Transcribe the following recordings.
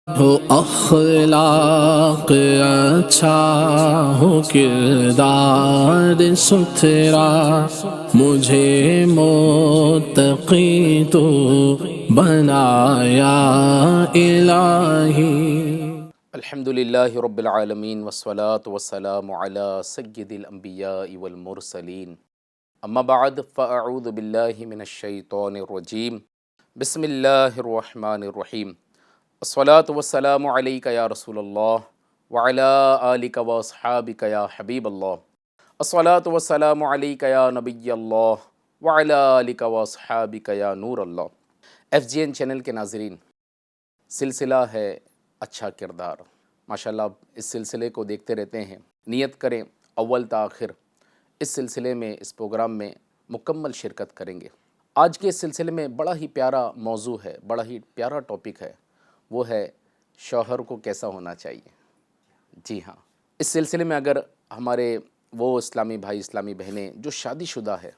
ہو اخلاق اچھا، ہو کردار ستھرا، مجھے متقی تو بنایا الہی۔ الحمد للہ رب العالمین والصلاة والسلام علی سید الانبیاء والمرسلین، اما بعد فاعوذ باللہ من الشیطان الرجیم، بسم اللہ الرحمن الرحیم، الصلاة والسلام علیک یا رسول اللہ وعلی آلک واصحابک یا حبیب اللہ، الصلاة والسلام علیک یا نبی اللہ وعلی آلک واصحابک یا نور اللہ۔ FGN چینل کے ناظرین، سلسلہ ہے اچھا کردار۔ ماشاءاللہ آپ اس سلسلے کو دیکھتے رہتے ہیں، نیت کریں اول تا آخر اس سلسلے میں، اس پروگرام میں مکمل شرکت کریں گے۔ آج کے اس سلسلے میں بڑا ہی پیارا موضوع ہے، بڑا ہی پیارا ٹاپک ہے، وہ ہے شوہر کو کیسا ہونا چاہیے۔ جی ہاں، اس سلسلے میں اگر ہمارے وہ اسلامی بھائی اسلامی بہنیں جو شادی شدہ ہے،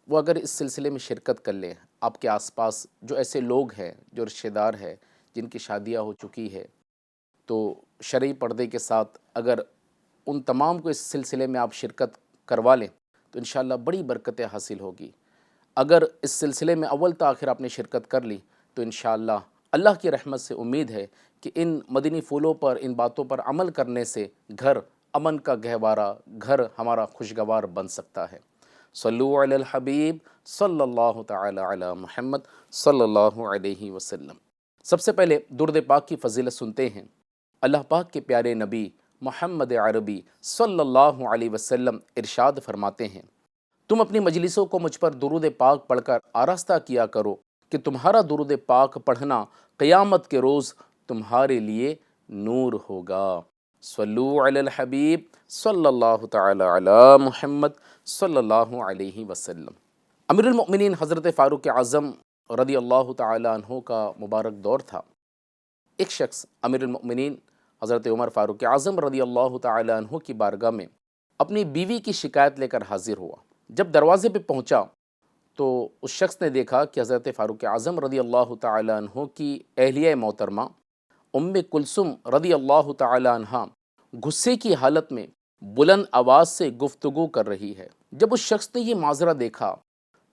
وہ اگر اس سلسلے میں شرکت کر لیں، آپ کے آس پاس جو ایسے لوگ ہیں، جو رشتہ دار ہیں جن کی شادیاں ہو چکی ہے، تو شرعی پردے کے ساتھ اگر ان تمام کو اس سلسلے میں آپ شرکت کروا لیں تو انشاءاللہ بڑی برکتیں حاصل ہوگی۔ اگر اس سلسلے میں اول تا آخر آپ نے شرکت کر لی تو انشاءاللہ اللہ کی رحمت سے امید ہے کہ ان مدنی پھولوں پر، ان باتوں پر عمل کرنے سے گھر امن کا گہوارہ، گھر ہمارا خوشگوار بن سکتا ہے۔ صلو علی الحبیب صلی اللہ تعالی علی محمد صلی اللہ علیہ وسلم۔ سب سے پہلے درود پاک کی فضیلت سنتے ہیں۔ اللہ پاک کے پیارے نبی محمد عربی صلی اللہ علیہ وسلم ارشاد فرماتے ہیں، تم اپنی مجلسوں کو مجھ پر درود پاک پڑھ کر آراستہ کیا کرو کہ تمہارا درود پاک پڑھنا قیامت کے روز تمہارے لیے نور ہوگا۔ صلو علی الحبیب صلی اللہ تعالی علی محمد صلی اللہ علیہ وسلم۔ امیر المؤمنین حضرت فاروق اعظم رضی اللہ تعالی عنہ کا مبارک دور تھا۔ ایک شخص امیر المؤمنین حضرت عمر فاروق اعظم رضی اللہ تعالی عنہ کی بارگاہ میں اپنی بیوی کی شکایت لے کر حاضر ہوا۔ جب دروازے پہ پہنچا تو اس شخص نے دیکھا کہ حضرت فاروق اعظم رضی اللہ تعالی عنہ کی اہلیہ محترمہ ام کلثوم رضی اللہ تعالی عنہ غصے کی حالت میں بلند آواز سے گفتگو کر رہی ہے۔ جب اس شخص نے یہ ماجرا دیکھا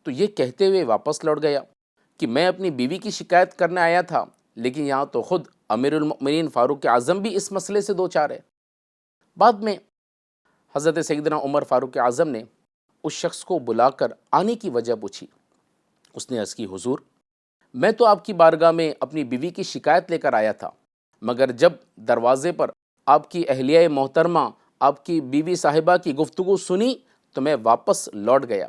تو یہ کہتے ہوئے واپس لوٹ گیا کہ میں اپنی بیوی کی شکایت کرنے آیا تھا، لیکن یہاں تو خود امیر المؤمنین فاروق اعظم بھی اس مسئلے سے دوچار ہے۔ بعد میں حضرت سیدنا عمر فاروق اعظم نے اس شخص کو بلا کر آنے کی وجہ پوچھی۔ اس نے عرض کی، حضور میں تو آپ کی بارگاہ میں اپنی بیوی کی شکایت لے کر آیا تھا، مگر جب دروازے پر آپ کی اہلیہ محترمہ، آپ کی بیوی صاحبہ کی گفتگو سنی تو میں واپس لوٹ گیا۔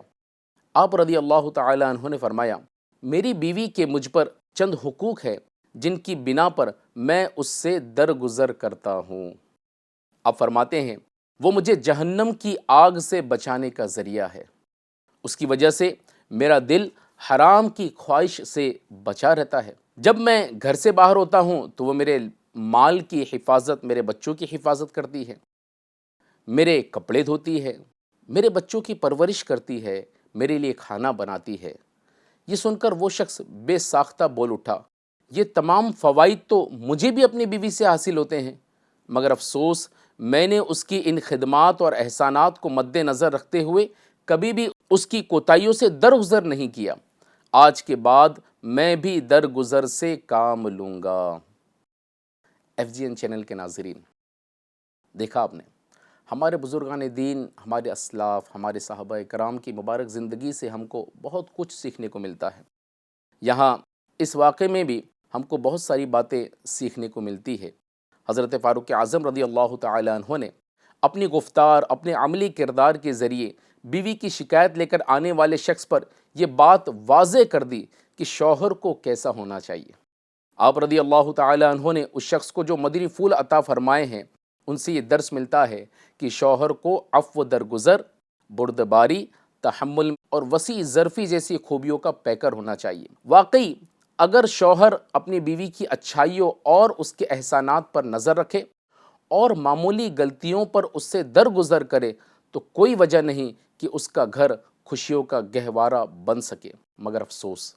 آپ رضی اللہ تعالی عنہ نے فرمایا، میری بیوی کے مجھ پر چند حقوق ہے جن کی بنا پر میں اس سے درگزر کرتا ہوں۔ آپ فرماتے ہیں، وہ مجھے جہنم کی آگ سے بچانے کا ذریعہ ہے، اس کی وجہ سے میرا دل حرام کی خواہش سے بچا رہتا ہے۔ جب میں گھر سے باہر ہوتا ہوں تو وہ میرے مال کی حفاظت، میرے بچوں کی حفاظت کرتی ہے، میرے کپڑے دھوتی ہے، میرے بچوں کی پرورش کرتی ہے، میرے لیے کھانا بناتی ہے۔ یہ سن کر وہ شخص بے ساختہ بول اٹھا، یہ تمام فوائد تو مجھے بھی اپنی بیوی سے حاصل ہوتے ہیں، مگر افسوس میں نے اس کی ان خدمات اور احسانات کو مد نظر رکھتے ہوئے کبھی بھی اس کی کوتاہیوں سے درگزر نہیں کیا۔ آج کے بعد میں بھی درگزر سے کام لوں گا۔ FGN چینل کے ناظرین، دیکھا آپ نے، ہمارے بزرگان دین، ہمارے اسلاف، ہمارے صحابہ کرام کی مبارک زندگی سے ہم کو بہت کچھ سیکھنے کو ملتا ہے۔ یہاں اس واقعے میں بھی ہم کو بہت ساری باتیں سیکھنے کو ملتی ہے۔ حضرت فاروق اعظم رضی اللہ تعالی عنہ نے اپنی گفتار، اپنے عملی کردار کے ذریعے بیوی کی شکایت لے کر آنے والے شخص پر یہ بات واضح کر دی کہ شوہر کو کیسا ہونا چاہیے۔ آپ رضی اللہ تعالی عنہ نے اس شخص کو جو مدنی پھول عطا فرمائے ہیں، ان سے یہ درس ملتا ہے کہ شوہر کو عفو درگزر، بردباری، تحمل اور وسیع ظرفی جیسی خوبیوں کا پیکر ہونا چاہیے۔ واقعی اگر شوہر اپنی بیوی کی اچھائیوں اور اس کے احسانات پر نظر رکھے اور معمولی غلطیوں پر اس سے درگزر کرے تو کوئی وجہ نہیں کہ اس کا گھر خوشیوں کا گہوارہ بن سکے۔ مگر افسوس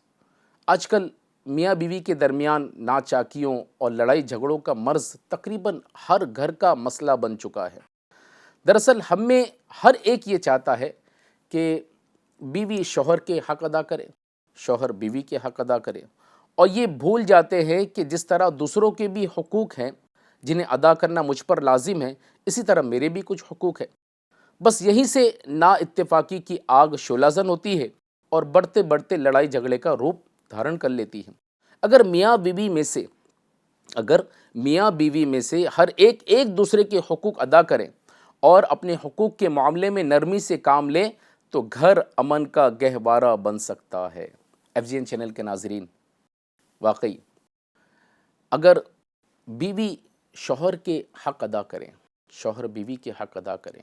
آج کل میاں بیوی کے درمیان ناچاکیوں اور لڑائی جھگڑوں کا مرض تقریباً ہر گھر کا مسئلہ بن چکا ہے۔ دراصل ہم میں ہر ایک یہ چاہتا ہے کہ بیوی شوہر کے حق ادا کرے، شوہر بیوی کے حق ادا کرے، اور یہ بھول جاتے ہیں کہ جس طرح دوسروں کے بھی حقوق ہیں جنہیں ادا کرنا مجھ پر لازم ہے، اسی طرح میرے بھی کچھ حقوق ہیں۔ بس یہیں سے نا اتفاقی کی آگ شعلہ زن ہوتی ہے اور بڑھتے بڑھتے لڑائی جھگڑے کا روپ دھارن کر لیتی ہے۔ اگر میاں بیوی میں سے ہر ایک دوسرے کے حقوق ادا کریں اور اپنے حقوق کے معاملے میں نرمی سے کام لیں تو گھر امن کا گہوارہ بن سکتا ہے۔ FGN چینل کے ناظرین، واقعی اگر بیوی شوہر کے حق ادا کریں، شوہر بیوی کے حق ادا کریں،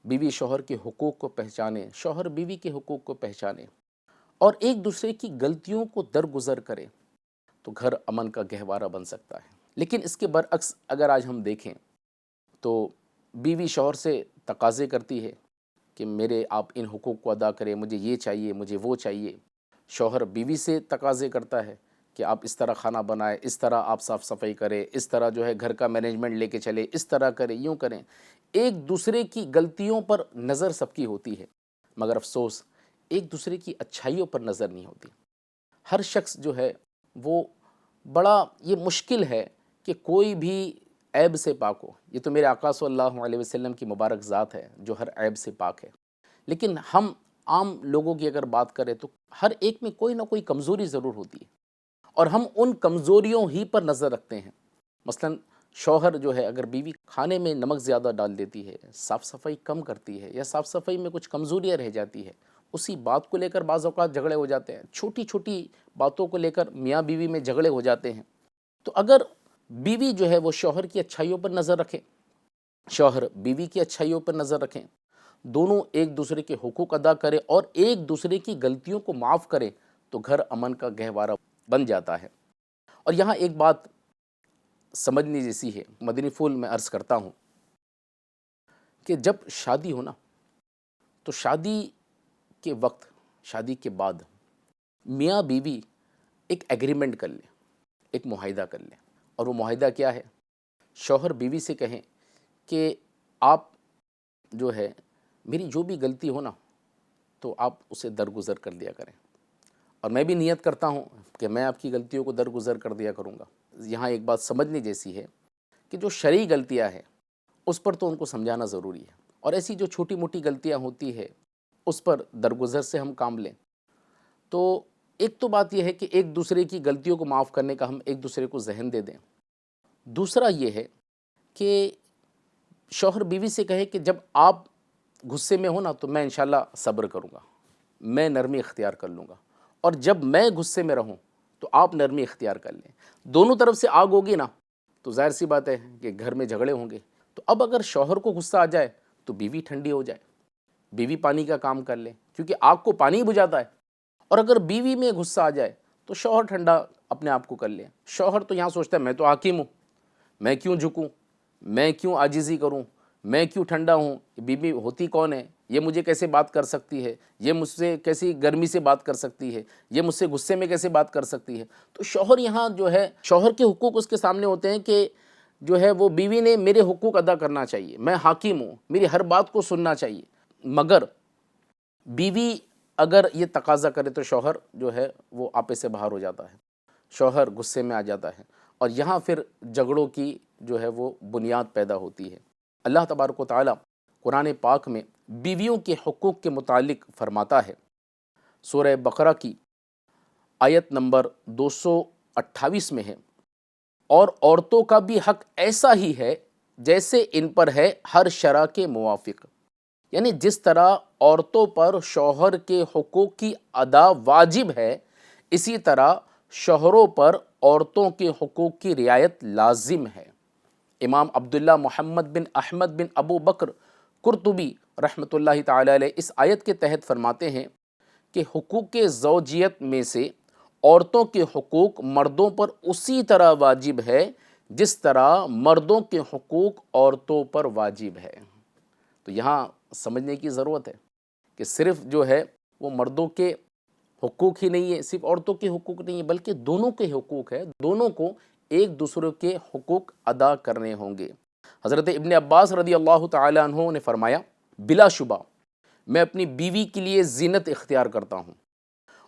بیوی شوہر کے حقوق کو پہچانے، شوہر بیوی کے حقوق کو پہچانے اور ایک دوسرے کی غلطیوں کو درگزر کرے تو گھر امن کا گہوارہ بن سکتا ہے۔ لیکن اس کے برعکس اگر آج ہم دیکھیں تو بیوی شوہر سے تقاضے کرتی ہے کہ میرے آپ ان حقوق کو ادا کریں، مجھے یہ چاہیے، مجھے وہ چاہیے۔ شوہر بیوی سے تقاضے کرتا ہے کہ آپ اس طرح کھانا بنائیں، اس طرح آپ صاف صفائی کریں، اس طرح جو ہے گھر کا مینجمنٹ لے کے چلے، اس طرح کریں، یوں کریں۔ ایک دوسرے کی غلطیوں پر نظر سب کی ہوتی ہے، مگر افسوس ایک دوسرے کی اچھائیوں پر نظر نہیں ہوتی۔ ہر شخص جو ہے وہ بڑا یہ مشکل ہے کہ کوئی بھی عیب سے پاک ہو۔ یہ تو میرے آقا صلی اللہ علیہ وسلم کی مبارک ذات ہے جو ہر عیب سے پاک ہے، لیکن ہم عام لوگوں کی اگر بات کریں تو ہر ایک میں کوئی نہ کوئی کمزوری ضرور ہوتی ہے اور ہم ان کمزوریوں ہی پر نظر رکھتے ہیں۔ مثلا شوہر جو ہے اگر بیوی کھانے میں نمک زیادہ ڈال دیتی ہے، صاف صفائی کم کرتی ہے یا صاف صفائی میں کچھ کمزوریاں رہ جاتی ہے، اسی بات کو لے کر بعض اوقات جھگڑے ہو جاتے ہیں، چھوٹی چھوٹی باتوں کو لے کر میاں بیوی میں جھگڑے ہو جاتے ہیں۔ تو اگر بیوی جو ہے وہ شوہر کی اچھائیوں پر نظر رکھے، شوہر بیوی کی اچھائیوں پر نظر رکھیں، دونوں ایک دوسرے کے حقوق ادا کرے اور ایک دوسرے کی غلطیوں کو معاف کرے تو گھر امن کا گہوارہ بن جاتا ہے۔ اور یہاں ایک بات سمجھنے جیسی ہے، مدنی پھول میں عرض کرتا ہوں کہ جب شادی ہو نا تو شادی کے وقت، شادی کے بعد میاں بیوی ایک ایگریمنٹ کر لیں، ایک معاہدہ کر لیں، اور وہ معاہدہ کیا ہے؟ شوہر بیوی سے کہیں کہ آپ جو ہے میری جو بھی غلطی ہو نا تو آپ اسے درگزر کر دیا کریں، اور میں بھی نیت کرتا ہوں کہ میں آپ کی غلطیوں کو درگزر کر دیا کروں گا۔ یہاں ایک بات سمجھنے جیسی ہے کہ جو شرعی غلطیاں ہیں اس پر تو ان کو سمجھانا ضروری ہے، اور ایسی جو چھوٹی موٹی غلطیاں ہوتی ہے اس پر درگزر سے ہم کام لیں۔ تو ایک تو بات یہ ہے کہ ایک دوسرے کی غلطیوں کو معاف کرنے کا ہم ایک دوسرے کو ذہن دے دیں۔ دوسرا یہ ہے کہ شوہر بیوی سے کہے کہ جب آپ غصے میں ہو نا تو میں انشاءاللہ صبر کروں گا، میں نرمی اختیار کر لوں گا، اور جب میں غصے میں رہوں تو آپ نرمی اختیار کر لیں۔ دونوں طرف سے آگ ہوگی نا تو ظاہر سی بات ہے کہ گھر میں جھگڑے ہوں گے۔ تو اب اگر شوہر کو غصہ آ جائے تو بیوی ٹھنڈی ہو جائے، بیوی پانی کا کام کر لے، کیونکہ آگ کو پانی ہی بجھاتا ہے، اور اگر بیوی میں غصہ آ جائے تو شوہر ٹھنڈا اپنے آپ کو کر لے۔ شوہر تو یہاں سوچتا ہے میں تو حاکم ہوں، میں کیوں جھکوں، میں کیوں عاجزی کروں، میں کیوں ٹھنڈا ہوں، بیوی ہوتی کون ہے، یہ مجھے کیسے بات کر سکتی ہے، یہ مجھ سے کیسی گرمی سے بات کر سکتی ہے، یہ مجھ سے غصے میں کیسے بات کر سکتی ہے۔ تو شوہر یہاں جو ہے، شوہر کے حقوق اس کے سامنے ہوتے ہیں کہ جو ہے وہ بیوی نے میرے حقوق ادا کرنا چاہیے، میں حاکم ہوں، میری ہر بات کو سننا چاہیے۔ مگر بیوی اگر یہ تقاضا کرے تو شوہر جو ہے وہ آپے سے باہر ہو جاتا ہے، شوہر غصے میں آ جاتا ہے، اور یہاں پھر جھگڑوں کی جو ہے وہ بنیاد پیدا ہوتی ہے۔ اللہ تبارک و تعالیٰ قرآن پاک میں بیویوں کے حقوق کے متعلق فرماتا ہے، سورہ بقرہ کی آیت نمبر 228 میں ہے، اور عورتوں کا بھی حق ایسا ہی ہے جیسے ان پر ہے ہر شرع کے موافق، یعنی جس طرح عورتوں پر شوہر کے حقوق کی ادا واجب ہے، اسی طرح شوہروں پر عورتوں کے حقوق کی رعایت لازم ہے۔ امام عبداللہ محمد بن احمد بن ابو بکر قرطبی رحمۃ اللہ تعالی علیہ اس آیت کے تحت فرماتے ہیں کہ حقوق زوجیت میں سے عورتوں کے حقوق مردوں پر اسی طرح واجب ہے جس طرح مردوں کے حقوق عورتوں پر واجب ہے۔ تو یہاں سمجھنے کی ضرورت ہے کہ صرف جو ہے وہ مردوں کے حقوق ہی نہیں ہے، صرف عورتوں کے حقوق نہیں ہے بلکہ دونوں کے حقوق ہے، دونوں کو ایک دوسرے کے حقوق ادا کرنے ہوں گے۔ حضرت ابن عباس رضی اللہ تعالیٰ عنہ نے فرمایا، بلا شبہ میں اپنی بیوی کے لیے زینت اختیار کرتا ہوں،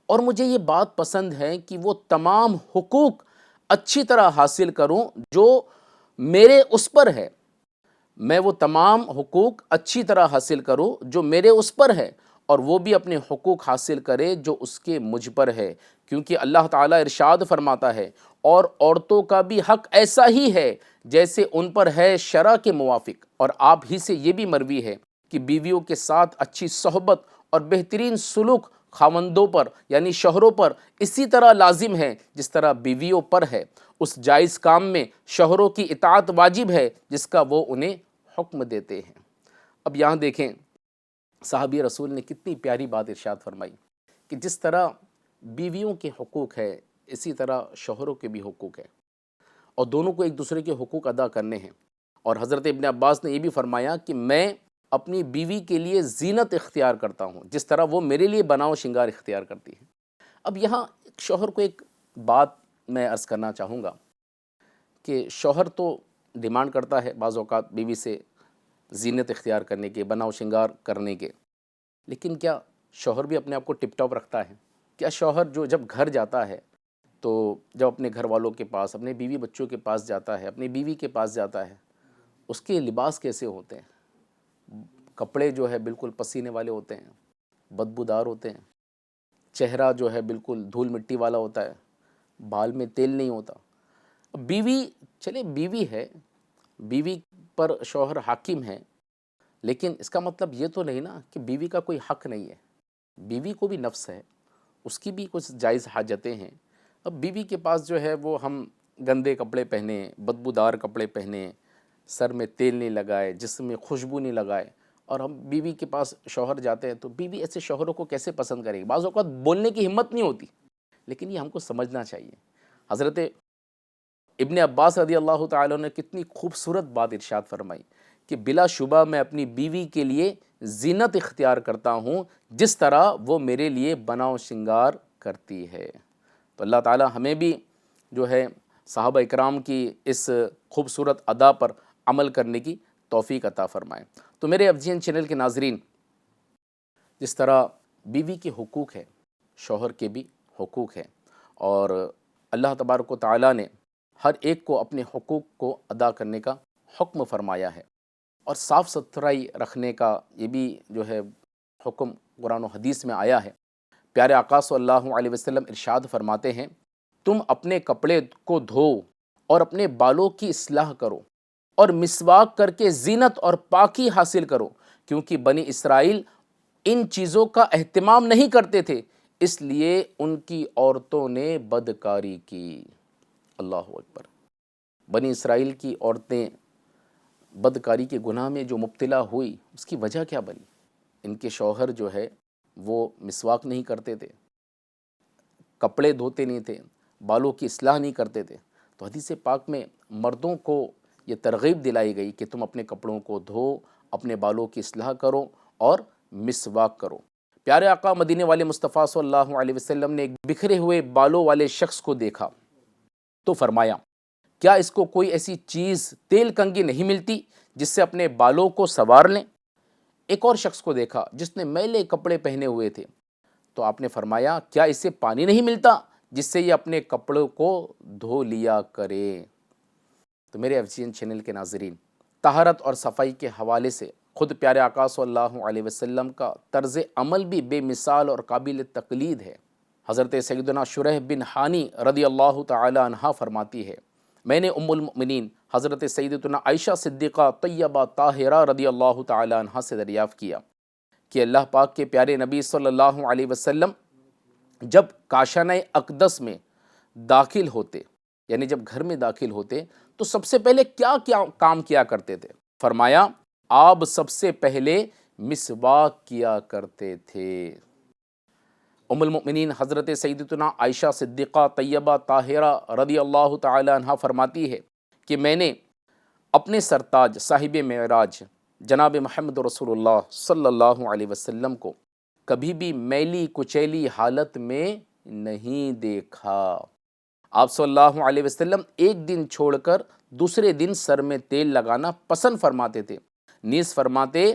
اور مجھے یہ بات پسند ہے کہ وہ تمام حقوق اچھی طرح حاصل کروں جو میرے اس پر ہے، میں وہ تمام حقوق اچھی طرح حاصل کروں جو میرے اس پر ہے، اور وہ بھی اپنے حقوق حاصل کرے جو اس کے مجھ پر ہے، کیونکہ اللہ تعالیٰ ارشاد فرماتا ہے، اور عورتوں کا بھی حق ایسا ہی ہے جیسے ان پر ہے شرع کے موافق۔ اور آپ ہی سے یہ بھی مروی ہے کہ بیویوں کے ساتھ اچھی صحبت اور بہترین سلوک خاوندوں پر یعنی شوہروں پر اسی طرح لازم ہے جس طرح بیویوں پر ہے۔ اس جائز کام میں شوہروں کی اطاعت واجب ہے جس کا وہ انہیں حکم دیتے ہیں۔ اب یہاں دیکھیں صحابی رسول نے کتنی پیاری بات ارشاد فرمائی کہ جس طرح بیویوں کے حقوق ہے اسی طرح شوہروں کے بھی حقوق ہے، اور دونوں کو ایک دوسرے کے حقوق ادا کرنے ہیں۔ اور حضرت ابن عباس نے یہ بھی فرمایا کہ میں اپنی بیوی کے لیے زینت اختیار کرتا ہوں جس طرح وہ میرے لیے بناؤ شنگار اختیار کرتی ہے۔ اب یہاں شوہر کو ایک بات میں عرض کرنا چاہوں گا کہ شوہر تو ڈیمانڈ کرتا ہے بعض اوقات بیوی سے زینت اختیار کرنے کے، بناؤ شنگار کرنے کے، لیکن کیا شوہر بھی اپنے آپ کو ٹپ ٹاپ رکھتا ہے؟ کیا شوہر جو جب گھر جاتا ہے تو جب اپنے گھر والوں کے پاس، اپنے بیوی بچوں کے پاس جاتا ہے، اپنی بیوی کے پاس جاتا ہے، اس کے لباس کیسے ہوتے ہیں؟ کپڑے جو ہے بالکل پسینے والے ہوتے ہیں، بدبودار ہوتے ہیں، چہرہ جو ہے بالکل دھول مٹی والا ہوتا ہے، بال میں تیل نہیں ہوتا۔ بیوی چلے بیوی ہے، بیوی پر شوہر حاکم ہے، لیکن اس کا مطلب یہ تو نہیں نا کہ بیوی کا کوئی حق نہیں ہے۔ بیوی کو بھی نفس ہے، اس کی بھی کچھ جائز حاجتیں ہیں۔ اب بیوی کے پاس جو ہے وہ ہم گندے کپڑے پہنے، بدبودار کپڑے پہنے، سر میں تیل نہیں لگائے، جسم میں خوشبو نہیں لگائے، اور ہم بیوی کے پاس شوہر جاتے ہیں تو بیوی ایسے شوہروں کو کیسے پسند کرے گی؟ بعض اوقات بولنے کی ہمت نہیں ہوتی، لیکن یہ ہم کو سمجھنا چاہیے۔ حضرت ابن عباس رضی اللہ تعالیٰ نے کتنی خوبصورت بات ارشاد فرمائی کہ بلا شبہ میں اپنی بیوی کے لیے زینت اختیار کرتا ہوں جس طرح وہ میرے لیے بناؤ شنگار کرتی ہے۔ تو اللہ تعالیٰ ہمیں بھی جو ہے صحابہ اکرام کی اس خوبصورت ادا پر عمل کرنے کی توفیق عطا فرمائے۔ تو میرے FGN چینل کے ناظرین، جس طرح بیوی کے حقوق ہیں، شوہر کے بھی حقوق ہیں، اور اللہ تبارک و تعالیٰ نے ہر ایک کو اپنے حقوق کو ادا کرنے کا حکم فرمایا ہے، اور صاف ستھرائی رکھنے کا یہ بھی جو ہے حکم قرآن و حدیث میں آیا ہے۔ پیارے آقا صلی اللہ علیہ وسلم ارشاد فرماتے ہیں، تم اپنے کپڑے کو دھو اور اپنے بالوں کی اصلاح کرو اور مسواک کر کے زینت اور پاکی حاصل کرو، کیونکہ بنی اسرائیل ان چیزوں کا اہتمام نہیں کرتے تھے، اس لیے ان کی عورتوں نے بدکاری کی۔ اللہ اکبر۔ بنی اسرائیل کی عورتیں بدکاری کے گناہ میں جو مبتلا ہوئی، اس کی وجہ کیا بنی؟ ان کے شوہر جو ہے وہ مسواک نہیں کرتے تھے، کپڑے دھوتے نہیں تھے، بالوں کی اصلاح نہیں کرتے تھے۔ تو حدیث پاک میں مردوں کو یہ ترغیب دلائی گئی کہ تم اپنے کپڑوں کو دھو، اپنے بالوں کی اصلاح کرو اور مسواک کرو۔ پیارے آقا مدینے والے مصطفیٰ صلی اللہ علیہ وسلم نے ایک بکھرے ہوئے بالوں والے شخص کو دیکھا تو فرمایا، کیا اس کو کوئی ایسی چیز تیل کنگھی نہیں ملتی جس سے اپنے بالوں کو سنوار لیں؟ ایک اور شخص کو دیکھا جس نے میلے کپڑے پہنے ہوئے تھے، تو آپ نے فرمایا، کیا اسے پانی نہیں ملتا جس سے یہ اپنے کپڑوں کو دھو لیا کرے؟ تو میرے FGN چینل کے ناظرین، طہارت اور صفائی کے حوالے سے خود پیارے آقا صلی اللہ علیہ وسلم کا طرز عمل بھی بے مثال اور قابل تقلید ہے۔ حضرت سیدنا شریح بن حانی رضی اللہ تعالی عنہا فرماتی ہے، میں نے ام المؤمنین حضرت سیدتنا عائشہ صدیقہ طیبہ طاہرہ رضی اللہ تعالی عنہا سے دریافت کیا کہ اللہ پاک کے پیارے نبی صلی اللہ علیہ وسلم جب کاشانہ اقدس میں داخل ہوتے، یعنی جب گھر میں داخل ہوتے، تو سب سے پہلے کیا کام کیا کرتے تھے؟ فرمایا، آپ سب سے پہلے مسواک کیا کرتے تھے۔ ام المؤمنین حضرت سیدتنا عائشہ صدیقہ طیبہ طاہرہ رضی اللہ تعالی عنہ فرماتی ہے کہ میں نے اپنے سرتاج صاحب معراج جناب محمد رسول اللہ صلی اللہ علیہ وسلم کو کبھی بھی میلی کچیلی حالت میں نہیں دیکھا۔ آپ صلی اللہ علیہ وسلم ایک دن چھوڑ کر دوسرے دن سر میں تیل لگانا پسند فرماتے تھے، نیز فرماتے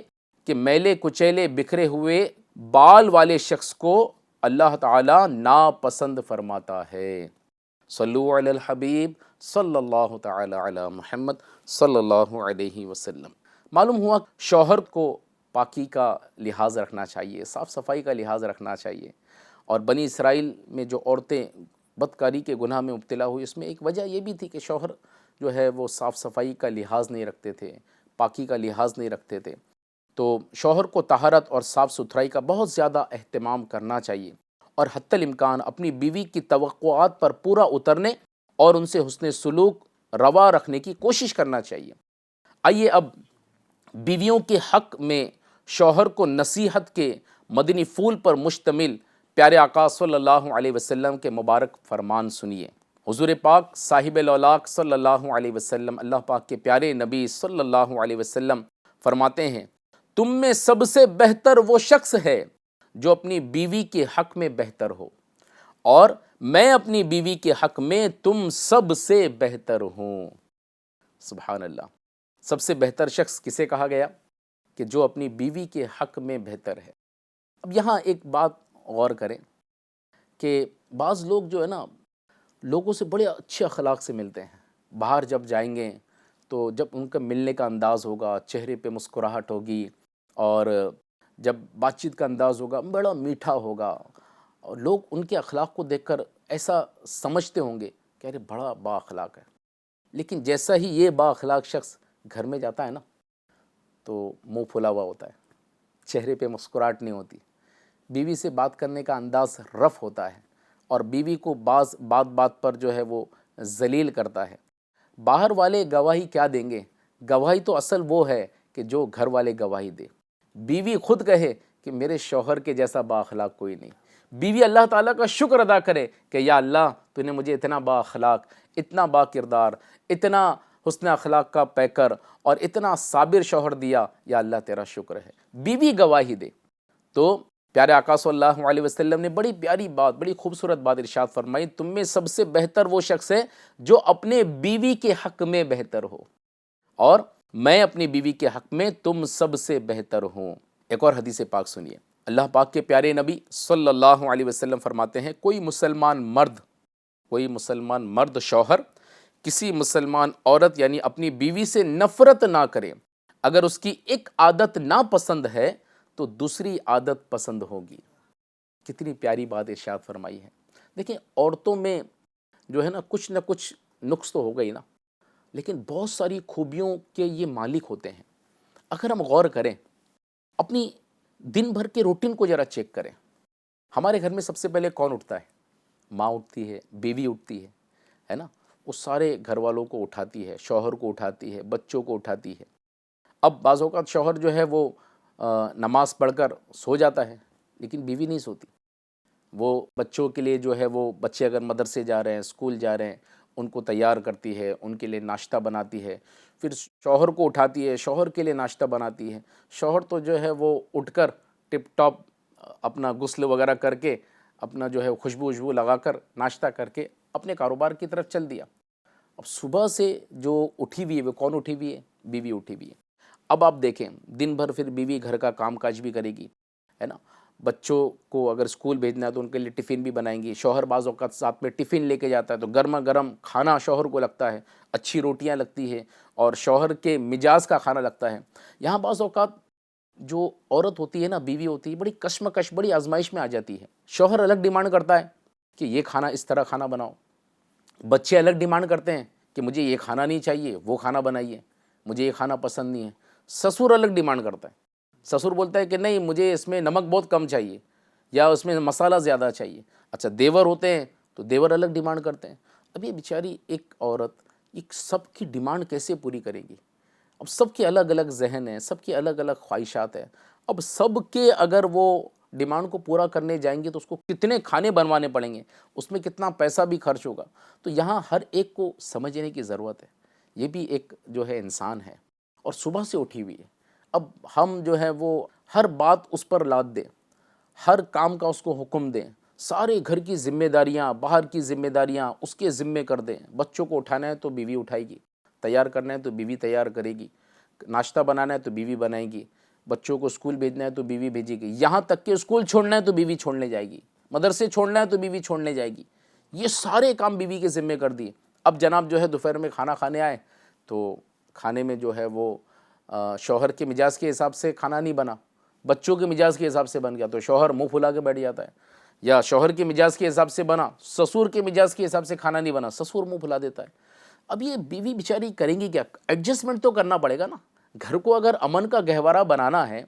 کہ میلے کچیلے بکھرے ہوئے بال والے شخص کو اللہ تعالیٰ ناپسند فرماتا ہے۔ صلو علی الحبیب صلی اللہ تعالی علی محمد صلی اللہ علیہ وسلم۔ معلوم ہوا شوہر کو پاکی کا لحاظ رکھنا چاہیے، صاف صفائی کا لحاظ رکھنا چاہیے، اور بنی اسرائیل میں جو عورتیں بدکاری کے گناہ میں مبتلا ہوئی، اس میں ایک وجہ یہ بھی تھی کہ شوہر جو ہے وہ صاف صفائی کا لحاظ نہیں رکھتے تھے، پاکی کا لحاظ نہیں رکھتے تھے۔ تو شوہر کو طہارت اور صاف ستھرائی کا بہت زیادہ اہتمام کرنا چاہیے، اور حتی الامکان اپنی بیوی کی توقعات پر پورا اترنے اور ان سے حسن سلوک روا رکھنے کی کوشش کرنا چاہیے۔ آئیے اب بیویوں کے حق میں شوہر کو نصیحت کے مدنی پھول پر مشتمل پیارے آقا صلی اللہ علیہ وسلم کے مبارک فرمان سنیے۔ حضور پاک صاحب الاولاق صلی اللہ علیہ وسلم، اللہ پاک کے پیارے نبی صلی اللہ علیہ وسلم فرماتے ہیں، تم میں سب سے بہتر وہ شخص ہے جو اپنی بیوی کے حق میں بہتر ہو، اور میں اپنی بیوی کے حق میں تم سب سے بہتر ہوں۔ سبحان اللہ۔ سب سے بہتر شخص کسے کہا گیا؟ کہ جو اپنی بیوی کے حق میں بہتر ہے۔ اب یہاں ایک بات غور کریں کہ بعض لوگ جو ہے نا، لوگوں سے بڑے اچھے اخلاق سے ملتے ہیں، باہر جب جائیں گے تو جب ان کا ملنے کا انداز ہوگا، چہرے پہ مسکراہٹ ہوگی، اور جب بات چیت کا انداز ہوگا بڑا میٹھا ہوگا، اور لوگ ان کے اخلاق کو دیکھ کر ایسا سمجھتے ہوں گے کہ ارے بڑا با اخلاق ہے۔ لیکن جیسا ہی یہ با اخلاق شخص گھر میں جاتا ہے نا، تو منہ پھلا ہوا ہوتا ہے، چہرے پہ مسکراہٹ نہیں ہوتی، بیوی سے بات کرنے کا انداز رف ہوتا ہے، اور بیوی کو بات بات پر جو ہے وہ ذلیل کرتا ہے۔ باہر والے گواہی کیا دیں گے؟ گواہی تو اصل وہ ہے کہ جو گھر والے گواہی دے۔ بیوی خود کہے کہ میرے شوہر کے جیسا با اخلاق کوئی نہیں۔ بیوی اللہ تعالیٰ کا شکر ادا کرے کہ یا اللہ تو نے مجھے اتنا با اخلاق، اتنا با کردار، اتنا حسن اخلاق کا پیکر اور اتنا صابر شوہر دیا، یا اللہ تیرا شکر ہے۔ بیوی گواہی دے۔ تو پیارے آقا صلی اللہ علیہ وسلم نے بڑی پیاری بات، بڑی خوبصورت بات ارشاد فرمائی، تم میں سب سے بہتر وہ شخص ہے جو اپنے بیوی کے حق میں بہتر ہو، اور میں اپنی بیوی کے حق میں تم سب سے بہتر ہوں۔ ایک اور حدیث پاک سنیے، اللہ پاک کے پیارے نبی صلی اللہ علیہ وسلم فرماتے ہیں، کوئی مسلمان مرد شوہر کسی مسلمان عورت یعنی اپنی بیوی سے نفرت نہ کرے، اگر اس کی ایک عادت ناپسند ہے تو دوسری عادت پسند ہوگی۔ کتنی پیاری بات ارشاد فرمائی ہے۔ دیکھیں، عورتوں میں جو ہے نا کچھ نہ کچھ نقص تو ہوگا ہی نا، لیکن بہت ساری خوبیوں کے یہ مالک ہوتے ہیں۔ اگر ہم غور کریں، اپنی دن بھر کے روٹین کو ذرا چیک کریں۔ ہمارے گھر میں سب سے پہلے کون اٹھتا ہے؟ ماں اٹھتی ہے، بیوی اٹھتی ہے نا، وہ سارے گھر والوں کو اٹھاتی ہے، شوہر کو اٹھاتی ہے، بچوں کو اٹھاتی ہے۔ اب بعض اوقات شوہر جو ہے وہ نماز پڑھ کر سو جاتا ہے، لیکن بیوی نہیں سوتی۔ وہ بچوں کے لیے جو ہے، وہ بچے اگر مدرسے جا رہے ہیں، اسکول جا رہے ہیں، ان کو تیار کرتی ہے، ان کے لیے ناشتہ بناتی ہے، پھر شوہر کو اٹھاتی ہے، شوہر کے لیے ناشتہ بناتی ہے۔ شوہر تو جو ہے وہ اٹھ کر ٹپ ٹاپ اپنا غسل وغیرہ کر کے، اپنا جو ہے خوشبو وشبو لگا کر ناشتہ کر کے اپنے کاروبار کی طرف چل دیا۔ اب صبح سے جو اٹھی ہوئی ہے، وہ کون اٹھی ہوئی ہے؟ بیوی اٹھی ہوئی ہے۔ اب آپ دیکھیں، دن بھر پھر بیوی گھر کا کام کاج بھی کرے گی، ہے نا، بچوں کو اگر اسکول بھیجنا ہے تو ان کے لیے ٹفن بھی بنائیں گی۔ شوہر بعض اوقات ساتھ میں ٹفن لے کے جاتا ہے تو گرما گرم کھانا شوہر کو لگتا ہے، اچھی روٹیاں لگتی ہے، اور شوہر کے مزاج کا کھانا لگتا ہے۔ یہاں بعض اوقات جو عورت ہوتی ہے نا، بیوی ہوتی ہے، بڑی کشمکش، بڑی آزمائش میں آ جاتی ہے۔ شوہر الگ ڈیمانڈ کرتا ہے کہ یہ کھانا اس طرح کھانا بناؤ، بچے الگ ڈیمانڈ کرتے ہیں کہ مجھے یہ کھانا نہیں چاہیے، وہ کھانا بنائیے، مجھے یہ کھانا پسند نہیں ہے۔ سسر الگ ڈیمانڈ کرتا ہے، سسر بولتا ہے کہ نہیں مجھے اس میں نمک بہت کم چاہیے، یا اس میں مسالہ زیادہ چاہیے۔ اچھا، دیور ہوتے ہیں تو دیور الگ ڈیمانڈ کرتے ہیں۔ اب یہ بیچاری ایک عورت ایک سب کی ڈیمانڈ کیسے پوری کرے گی؟ اب سب کے الگ الگ ذہن ہیں، سب کی الگ الگ خواہشات ہیں۔ اب سب کے اگر وہ ڈیمانڈ کو پورا کرنے جائیں گے تو اس کو کتنے کھانے بنوانے پڑیں گے، اس میں کتنا پیسہ بھی خرچ ہوگا۔ تو یہاں ہر ایک کو سمجھنے کی ضرورت ہے، یہ بھی ایک جو ہے انسان ہے، اور صبح سے اٹھی ہوئی ہے۔ اب ہم جو ہے وہ ہر بات اس پر لاد دیں، ہر کام کا اس کو حکم دیں، سارے گھر کی ذمہ داریاں، باہر کی ذمہ داریاں اس کے ذمے کر دیں۔ بچوں کو اٹھانا ہے تو بیوی اٹھائے گی، تیار کرنا ہے تو بیوی تیار کرے گی، ناشتہ بنانا ہے تو بیوی بنائے گی، بچوں کو اسکول بھیجنا ہے تو بیوی بھیجے گی، یہاں تک کہ اسکول چھوڑنا ہے تو بیوی چھوڑنے جائے گی، مدرسے چھوڑنا ہے تو بیوی چھوڑنے جائے گی۔ یہ سارے کام بیوی کے ذمے کر دیے۔ اب جناب جو ہے دوپہر میں کھانا کھانے آئے تو کھانے میں جو ہے وہ شوہر کے مزاج کے حساب سے کھانا نہیں بنا، بچوں کے مزاج کے حساب سے بن گیا تو شوہر منہ پھلا کے بیٹھ جاتا ہے، یا شوہر کے مزاج کے حساب سے بنا، سسر کے مزاج کے حساب سے کھانا نہیں بنا، سسر منہ پھلا دیتا ہے۔ اب یہ بیوی بیچاری کریں گی کیا؟ ایڈجسٹمنٹ تو کرنا پڑے گا نا۔ گھر کو اگر امن کا گہوارہ بنانا ہے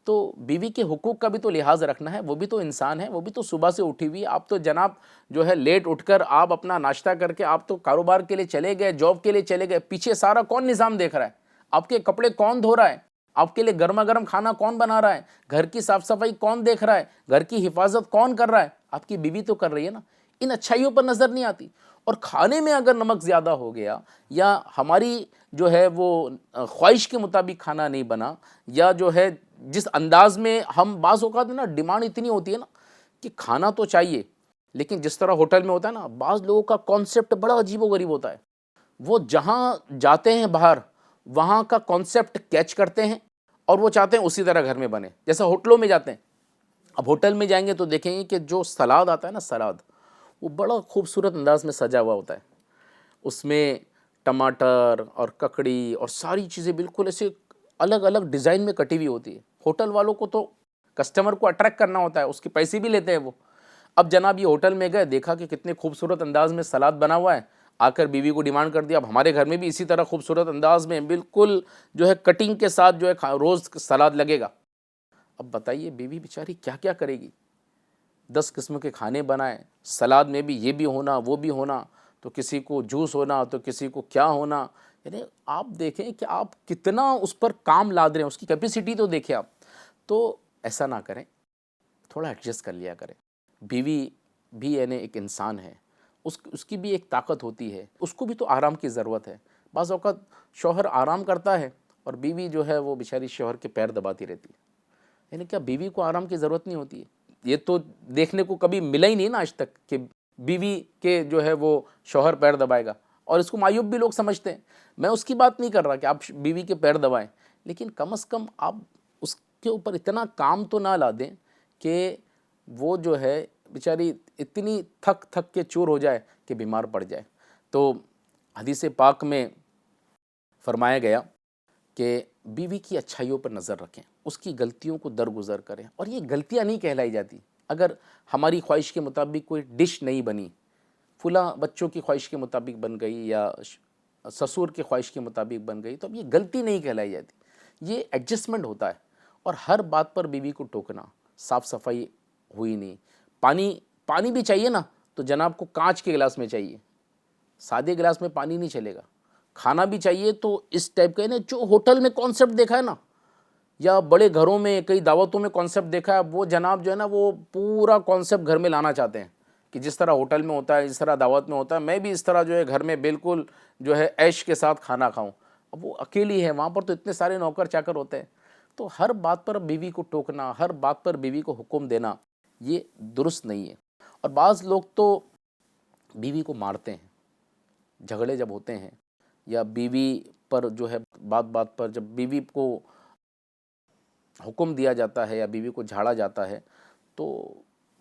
تو بیوی کے حقوق کا بھی تو لحاظ رکھنا ہے، وہ بھی تو انسان ہے، وہ بھی تو صبح سے اٹھی ہوئی ہے۔ آپ تو جناب جو ہے لیٹ اٹھ کر آپ اپنا ناشتہ کر کے آپ تو کاروبار کے لیے چلے گئے، جاب کے لیے چلے گئے، پیچھے سارا کون نظام دیکھ رہا ہے؟ آپ کے کپڑے کون دھو رہا ہے؟ آپ کے لیے گرما گرم کھانا کون بنا رہا ہے؟ گھر کی صاف صفائی کون دیکھ رہا ہے؟ گھر کی حفاظت کون کر رہا ہے؟ آپ کی بیوی تو کر رہی ہے نا۔ ان اچھائیوں پر نظر نہیں آتی، اور کھانے میں اگر نمک زیادہ ہو گیا، یا ہماری جو ہے وہ خواہش کے مطابق کھانا نہیں بنا، یا جو ہے جس انداز میں ہم بعض اوقات نا ڈیمانڈ اتنی ہوتی ہے نا کہ کھانا تو چاہیے، لیکن جس طرح ہوٹل میں ہوتا ہے نا، بعض لوگوں کا کانسیپٹ بڑا عجیب و غریب ہوتا ہے۔ وہ جہاں جاتے ہیں باہر، وہاں کا کانسیپٹ کیچ کرتے ہیں اور وہ چاہتے ہیں اسی طرح گھر میں بنے، جیسا ہوٹلوں میں جاتے ہیں۔ اب ہوٹل میں جائیں گے تو دیکھیں گے کہ جو سلاد آتا ہے نا، سلاد وہ بڑا خوبصورت انداز میں سجا ہوا ہوتا ہے، اس میں ٹماٹر اور ککڑی اور ساری چیزیں بالکل ایسے الگ الگ ڈیزائن میں کٹی ہوئی ہوتی ہے۔ ہوٹل والوں کو تو کسٹمر کو اٹریکٹ کرنا ہوتا ہے، اس کے پیسے بھی لیتے ہیں وہ۔ اب جناب یہ ہوٹل میں گئے، دیکھا کہ کتنے خوبصورت انداز میں سلاد بنا ہوا ہے، آ کر بیوی کو ڈیمانڈ کر دیا اب ہمارے گھر میں بھی اسی طرح خوبصورت انداز میں بالکل جو ہے کٹنگ کے ساتھ جو ہے روز سلاد لگے گا۔ اب بتائیے بیوی بیچاری کیا کیا کرے گی؟ 10 قسم کے کھانے بنائیں، سلاد میں بھی یہ بھی ہونا وہ بھی ہونا، تو کسی کو جوس ہونا تو کسی کو کیا ہونا۔ یعنی آپ دیکھیں کہ آپ کتنا اس پر کام لاد رہے ہیں، اس کی کیپیسٹی تو دیکھیں آپ۔ تو ایسا نہ کریں، تھوڑا ایڈجسٹ کر لیا کریں۔ بیوی بھی یعنی ایک انسان ہے، اس کی بھی ایک طاقت ہوتی ہے، اس کو بھی تو آرام کی ضرورت ہے۔ بعض اوقات شوہر آرام کرتا ہے اور بیوی جو ہے وہ بیچاری شوہر کے پیر دباتی رہتی ہے۔ یعنی کیا بیوی کو آرام کی ضرورت نہیں ہوتی ہے؟ یہ تو دیکھنے کو کبھی ملا ہی نہیں نا آج تک کہ بیوی کے جو ہے وہ شوہر پیر دبائے گا، اور اس کو معیوب بھی لوگ سمجھتے ہیں۔ میں اس کی بات نہیں کر رہا کہ آپ بیوی کے پیر دبائیں، لیکن کم از کم آپ اس کے اوپر اتنا کام تو نہ لا دیں کہ وہ جو ہے بیچاری اتنی تھک تھک کے چور ہو جائے کہ بیمار پڑ جائے۔ تو حدیث پاک میں فرمایا گیا کہ بیوی کی اچھائیوں پر نظر رکھیں، اس کی غلطیوں کو درگزر کریں، اور یہ غلطیاں نہیں کہلائی جاتی۔ اگر ہماری خواہش کے مطابق کوئی ڈش نہیں بنی، فلاں بچوں کی خواہش کے مطابق بن گئی یا سسر کی خواہش کے مطابق بن گئی، تو اب یہ غلطی نہیں کہلائی جاتی، یہ ایڈجسٹمنٹ ہوتا ہے۔ اور ہر بات پر بیوی کو ٹوکنا، صاف صفائی ہوئی نہیں، پانی بھی چاہیے نا تو جناب کو کانچ کے گلاس میں چاہیے، سادے گلاس میں پانی نہیں چلے گا۔ کھانا بھی چاہیے تو اس ٹائپ کا ہے، جو ہوٹل میں کانسیپٹ دیکھا ہے نا، یا بڑے گھروں میں کئی دعوتوں میں کانسیپٹ دیکھا ہے، وہ جناب جو ہے نا وہ پورا کانسیپٹ گھر میں لانا چاہتے ہیں کہ جس طرح ہوٹل میں ہوتا ہے، جس طرح دعوت میں ہوتا ہے، میں بھی اس طرح جو ہے گھر میں بالکل جو ہے عیش کے ساتھ کھانا کھاؤں۔ اب وہ اکیلی ہے، وہاں پر تو اتنے سارے نوکر چاکر ہوتے ہیں، تو ہر بات پر بیوی کو ٹوکنا، ہر بات پر بیوی کو حکم دینا، یہ درست نہیں ہے۔ اور بعض لوگ تو بیوی کو مارتے ہیں، جھگڑے جب ہوتے ہیں یا بیوی پر جو ہے بات بات پر جب بیوی کو حکم دیا جاتا ہے یا بیوی کو جھاڑا جاتا ہے تو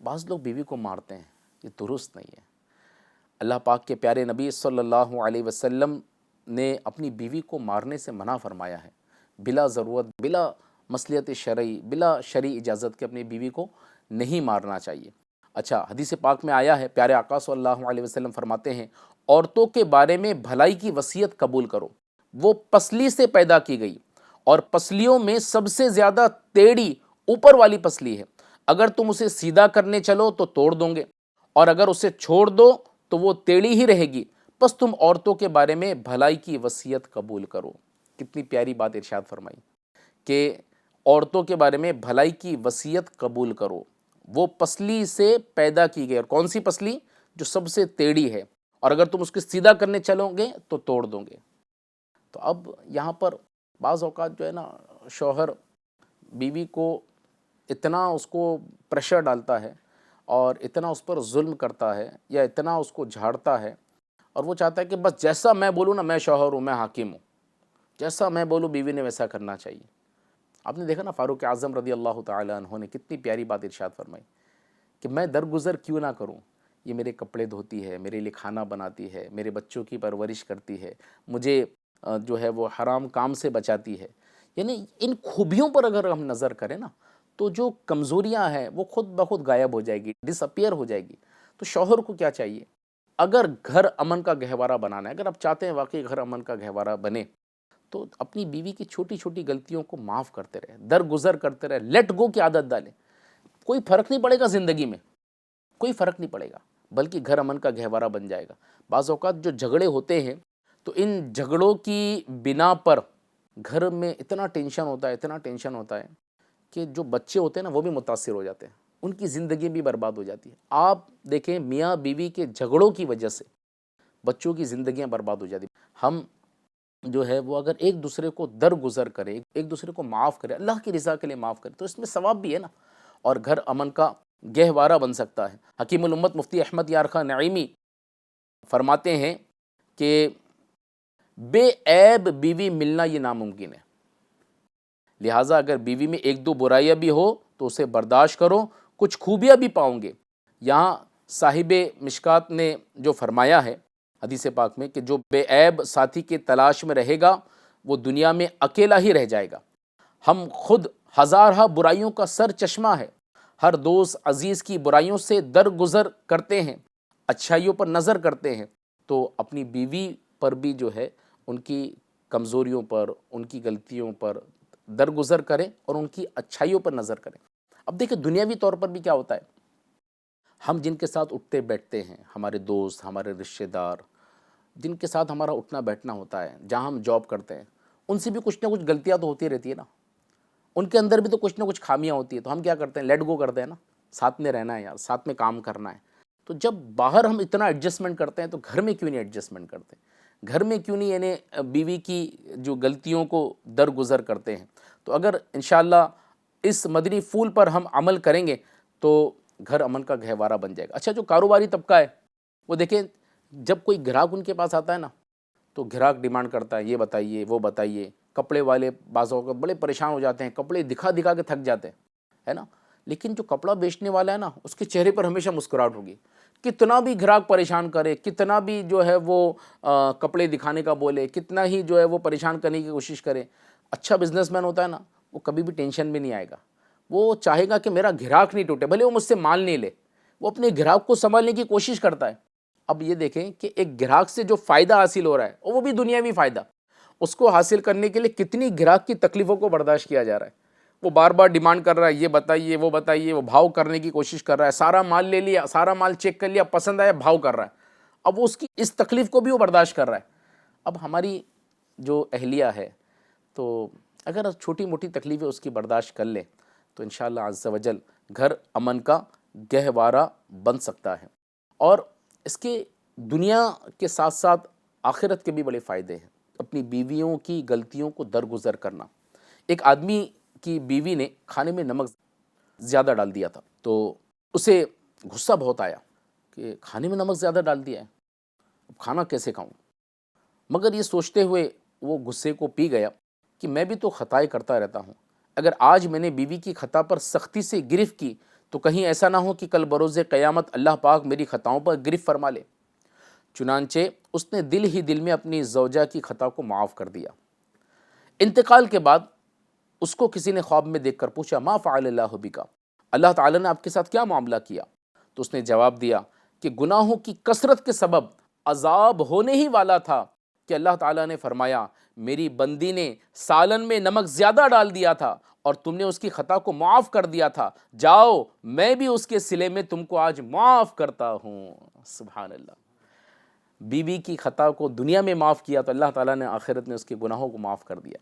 بعض لوگ بیوی کو مارتے ہیں، یہ درست نہیں ہے۔ اللہ پاک کے پیارے نبی صلی اللہ علیہ وسلم نے اپنی بیوی کو مارنے سے منع فرمایا ہے، بلا ضرورت، بلا مصلحت شرعی، بلا شرعی اجازت کے اپنی بیوی کو نہیں مارنا چاہیے۔ اچھا، حدیث پاک میں آیا ہے، پیارے آقا صلی اللہ علیہ وسلم فرماتے ہیں، عورتوں کے بارے میں بھلائی کی وصیت قبول کرو، وہ پسلی سے پیدا کی گئی، اور پسلیوں میں سب سے زیادہ ٹیڑھی اوپر والی پسلی ہے، اگر تم اسے سیدھا کرنے چلو تو توڑ دو گے، اور اگر اسے چھوڑ دو تو وہ ٹیڑھی ہی رہے گی، بس تم عورتوں کے بارے میں بھلائی کی وصیت قبول کرو۔ کتنی پیاری بات ارشاد فرمائی کہ عورتوں کے بارے میں بھلائی کی وصیت قبول کرو، وہ پسلی سے پیدا کی گئی، اور کون سی پسلی؟ جو سب سے ٹیڑھی ہے، اور اگر تم اس کے سیدھا کرنے چلو گے تو توڑ دو گے۔ تو اب یہاں پر بعض اوقات جو ہے نا شوہر بیوی کو اتنا اس کو پریشر ڈالتا ہے اور اتنا اس پر ظلم کرتا ہے یا اتنا اس کو جھاڑتا ہے، اور وہ چاہتا ہے کہ بس جیسا میں بولوں نا، میں شوہر ہوں، میں حاکم ہوں، جیسا میں بولوں بیوی نے ویسا کرنا چاہیے۔ آپ نے دیکھا نا فاروق اعظم رضی اللہ تعالیٰ عنہ نے کتنی پیاری بات ارشاد فرمائی کہ میں درگزر کیوں نہ کروں، یہ میرے کپڑے دھوتی ہے، میرے لیے کھانا بناتی ہے، میرے بچوں کی پرورش کرتی ہے، مجھے جو ہے وہ حرام کام سے بچاتی ہے۔ یعنی ان خوبیوں پر اگر ہم نظر کریں نا تو جو کمزوریاں ہیں وہ خود بخود غائب ہو جائے گی، ڈس اپیئر ہو جائے گی۔ تو شوہر کو کیا چاہیے؟ اگر گھر امن کا گہوارہ بنانا ہے، اگر آپ چاہتے ہیں واقعی گھر امن کا گہوارہ بنے، تو اپنی بیوی کی چھوٹی چھوٹی غلطیوں کو معاف کرتے رہے، درگزر کرتے رہے، لیٹ گو کی عادت ڈالیں۔ کوئی فرق نہیں پڑے گا زندگی میں، کوئی فرق نہیں پڑے گا، بلکہ گھر امن کا گہوارہ بن جائے گا۔ بعض اوقات جو جھگڑے ہوتے ہیں تو ان جھگڑوں کی بنا پر گھر میں اتنا ٹینشن ہوتا ہے، اتنا ٹینشن ہوتا ہے کہ جو بچے ہوتے ہیں نا وہ بھی متاثر ہو جاتے ہیں، ان کی زندگی بھی برباد ہو جاتی ہے۔ آپ دیکھیں میاں بیوی کے جھگڑوں کی وجہ سے بچوں کی زندگیاں برباد ہو جاتی ہیں۔ ہم جو ہے وہ اگر ایک دوسرے کو درگزر کرے، ایک دوسرے کو معاف کرے، اللہ کی رضا کے لیے معاف کرے، تو اس میں ثواب بھی ہے نا، اور گھر امن کا گہوارہ بن سکتا ہے۔ حکیم الامت مفتی احمد یار خان نعیمی فرماتے ہیں کہ بے عیب بیوی ملنا یہ ناممکن ہے، لہٰذا اگر بیوی میں ایک دو برائیاں بھی ہو تو اسے برداشت کرو، کچھ خوبیاں بھی پاؤں گے۔ یہاں صاحب مشکات نے جو فرمایا ہے حدیث پاک میں کہ جو بے عیب ساتھی کے تلاش میں رہے گا وہ دنیا میں اکیلا ہی رہ جائے گا۔ ہم خود ہزارہ برائیوں کا سر چشمہ ہے، ہر دوست عزیز کی برائیوں سے درگزر کرتے ہیں، اچھائیوں پر نظر کرتے ہیں، تو اپنی بیوی پر بھی جو ہے ان کی کمزوریوں پر، ان کی غلطیوں پر درگزر کریں اور ان کی اچھائیوں پر نظر کریں۔ اب دیکھیں دنیاوی طور پر بھی کیا ہوتا ہے، ہم جن کے ساتھ اٹھتے بیٹھتے ہیں، ہمارے دوست، ہمارے رشتہ دار، جن کے ساتھ ہمارا اٹھنا بیٹھنا ہوتا ہے، جہاں ہم جاب کرتے ہیں، ان سے بھی کچھ نہ کچھ غلطیاں تو ہوتی رہتی ہے نا، ان کے اندر بھی تو کچھ نہ کچھ خامیاں ہوتی ہیں، تو ہم کیا کرتے ہیں، لیٹ گو کرتے ہیں نا، ساتھ میں رہنا ہے یار، ساتھ میں کام کرنا ہے۔ تو جب باہر ہم اتنا ایڈجسٹمنٹ کرتے ہیں تو گھر میں کیوں نہیں ایڈجسٹمنٹ کرتے، گھر میں کیوں نہیں یعنی بیوی کی جو غلطیوں کو درگزر کرتے ہیں۔ تو اگر انشاءاللہ اس مدنی پھول پر ہم عمل کریں گے تو گھر امن کا گہوارہ بن جائے گا۔ اچھا جو کاروباری طبقہ ہے وہ دیکھیں، جب کوئی گراہک ان کے پاس آتا ہے نا تو گراہک ڈیمانڈ کرتا ہے یہ بتائیے وہ بتائیے، کپڑے والے بعض اوقات بڑے پریشان ہو جاتے ہیں، کپڑے دکھا دکھا کے تھک جاتے ہیں، ہے نا، لیکن جو کپڑا بیچنے والا ہے نا اس کے چہرے پر ہمیشہ مسکراہٹ ہوگی، کتنا بھی گراہک پریشان کرے، کتنا بھی جو ہے وہ کپڑے دکھانے کا بولے، کتنا ہی جو ہے وہ پریشان کرنے کی کوشش کرے، اچھا بزنس مین ہوتا ہے نا وہ کبھی بھی ٹینشن میں نہیں آئے گا، وہ چاہے گا کہ میرا گراہک نہیں ٹوٹے، بھلے وہ مجھ سے مال نہیں لے، وہ اپنے گراہک کو سنبھالنے کی کوشش کرتا ہے۔ اب یہ دیکھیں کہ ایک گراہک سے جو فائدہ حاصل ہو رہا ہے اور وہ بھی دنیاوی فائدہ، اس کو حاصل کرنے کے لیے کتنی گراہک کی تکلیفوں کو برداشت کیا جا رہا ہے، وہ بار بار ڈیمانڈ کر رہا ہے یہ بتائیے وہ بتائیے، وہ بھاؤ کرنے کی کوشش کر رہا ہے، سارا مال لے لیا، سارا مال چیک کر لیا، پسند آیا، بھاؤ کر رہا ہے، اب وہ اس کی اس تکلیف کو بھی وہ برداشت کر رہا ہے۔ اب ہماری جو اہلیہ ہے تو اگر چھوٹی موٹی تکلیفیں اس کی برداشت کر لیں تو انشاءاللہ عز و جل گھر امن کا گہوارہ بن سکتا ہے، اور اس کے دنیا کے ساتھ ساتھ آخرت کے بھی بڑے فائدے ہیں۔ اپنی بیویوں کی غلطیوں کو درگزر کرنا۔ ایک آدمی کی بیوی نے کھانے میں نمک زیادہ ڈال دیا تھا تو اسے غصہ بہت آیا کہ کھانے میں نمک زیادہ ڈال دیا ہے، اب کھانا کیسے کھاؤں، مگر یہ سوچتے ہوئے وہ غصے کو پی گیا کہ میں بھی تو خطائیں کرتا رہتا ہوں، اگر آج میں نے بیوی کی خطا پر سختی سے گرفت کی تو کہیں ایسا نہ ہو کہ کل بروز قیامت اللہ پاک میری خطاؤں پر گرفت فرما لے۔ چنانچہ اس نے دل ہی دل میں اپنی زوجہ کی خطا کو معاف کر دیا۔ انتقال کے بعد اس کو کسی نے خواب میں دیکھ کر پوچھا ما فعل اللہ بکا، اللہ تعالیٰ نے آپ کے ساتھ کیا معاملہ کیا؟ تو اس نے جواب دیا کہ گناہوں کی کثرت کے سبب عذاب ہونے ہی والا تھا کہ اللہ تعالیٰ نے فرمایا میری بندی نے سالن میں نمک زیادہ ڈال دیا تھا اور تم نے اس کی خطا کو معاف کر دیا تھا، جاؤ میں بھی اس کے صلے میں تم کو آج معاف کرتا ہوں۔ سبحان اللہ، بیوی کی خطا کو دنیا میں معاف کیا تو اللہ تعالیٰ نے آخرت میں اس کے گناہوں کو معاف کر دیا۔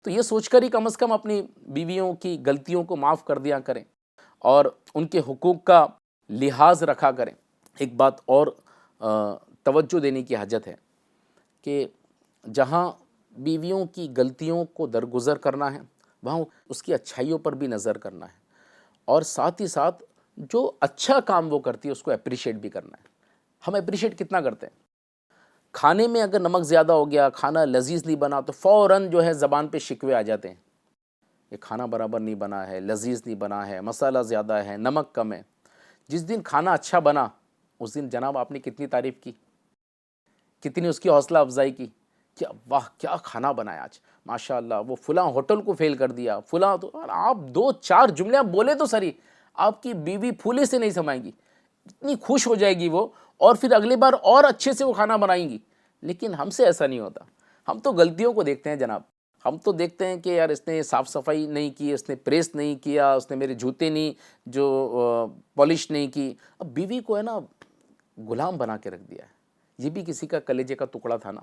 تو یہ سوچ کر ہی کم از کم اپنی بیویوں کی غلطیوں کو معاف کر دیا کریں اور ان کے حقوق کا لحاظ رکھا کریں۔ ایک بات اور توجہ دینے کی حاجت ہے کہ جہاں بیویوں کی غلطیوں کو درگزر کرنا ہے وہاں اس کی اچھائیوں پر بھی نظر کرنا ہے، اور ساتھ ہی ساتھ جو اچھا کام وہ کرتی ہے اس کو اپریشیٹ بھی کرنا ہے۔ ہم اپریشیٹ کتنا کرتے ہیں؟ کھانے میں اگر نمک زیادہ ہو گیا، کھانا لذیذ نہیں بنا، تو فوراً جو ہے زبان پہ شکوے آ جاتے ہیں، یہ کھانا برابر نہیں بنا ہے، لذیذ نہیں بنا ہے، مسالہ زیادہ ہے، نمک کم ہے۔ جس دن کھانا اچھا بنا اس دن جناب آپ نے کتنی تعریف کی، کتنی اس کی حوصلہ افزائی کی کہ واہ کیا کھانا بنایا آج، ماشاء اللہ وہ فلاں ہوٹل کو فیل کر دیا، فلاں تو آپ دو چار جملے آپ بولے تو سری، آپ کی بیوی پھولے سے نہیں سمائیں گی، اتنی خوش ہو جائے گی وہ، اور پھر اگلی بار اور اچھے سے وہ کھانا بنائیں گی۔ لیکن ہم سے ایسا نہیں ہوتا، ہم تو غلطیوں کو دیکھتے ہیں جناب، ہم تو دیکھتے ہیں کہ یار اس نے صاف صفائی نہیں کی، اس نے پریس نہیں کیا، اس نے میرے جوتے نہیں جو پالش نہیں کی۔ اب بیوی کو ہے نا غلام بنا کے رکھ دیا ہے۔ یہ بھی کسی کا کلیجے کا ٹکڑا تھا نا،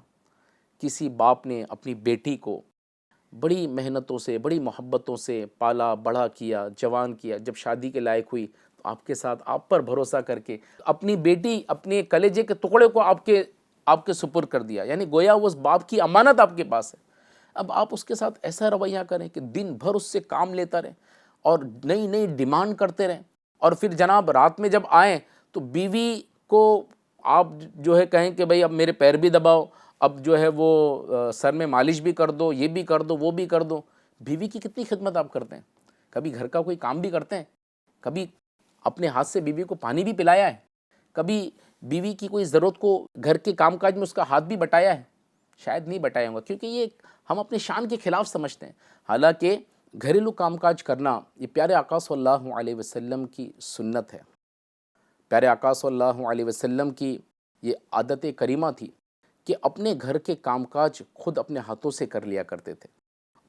کسی باپ نے اپنی بیٹی کو بڑی محنتوں سے بڑی محبتوں سے پالا بڑا کیا، جوان کیا، جب شادی کے لائق ہوئی تو آپ کے ساتھ آپ پر بھروسہ کر کے اپنی بیٹی اپنے کلیجے کے ٹکڑے کو آپ کے سپرد کر دیا، یعنی گویا وہ اس باپ کی امانت آپ کے پاس ہے۔ اب آپ اس کے ساتھ ایسا رویہ کریں کہ دن بھر اس سے کام لیتا رہیں اور نئی نئی ڈیمانڈ کرتے رہیں، اور پھر جناب رات میں جب آئیں تو بیوی کو آپ جو ہے کہیں کہ بھئی اب میرے پیر بھی دباؤ، اب جو ہے وہ سر میں مالش بھی کر دو، یہ بھی کر دو، وہ بھی کر دو۔ بیوی کی کتنی خدمت آپ کرتے ہیں؟ کبھی گھر کا کوئی کام بھی کرتے ہیں؟ کبھی اپنے ہاتھ سے بیوی کو پانی بھی پلایا ہے؟ کبھی بیوی کی کوئی ضرورت کو گھر کے کام کاج میں اس کا ہاتھ بھی بٹایا ہے؟ شاید نہیں بٹایا ہوگا، کیونکہ یہ ہم اپنے شان کے خلاف سمجھتے ہیں۔ حالانکہ گھریلو کام کاج کرنا یہ پیارے آقا صلی اللہ علیہ وسلم کی سنت ہے، پیارے آقا صلی اللہ علیہ وسلم کی یہ عادت کریمہ تھی کہ اپنے گھر کے کام کاج خود اپنے ہاتھوں سے کر لیا کرتے تھے۔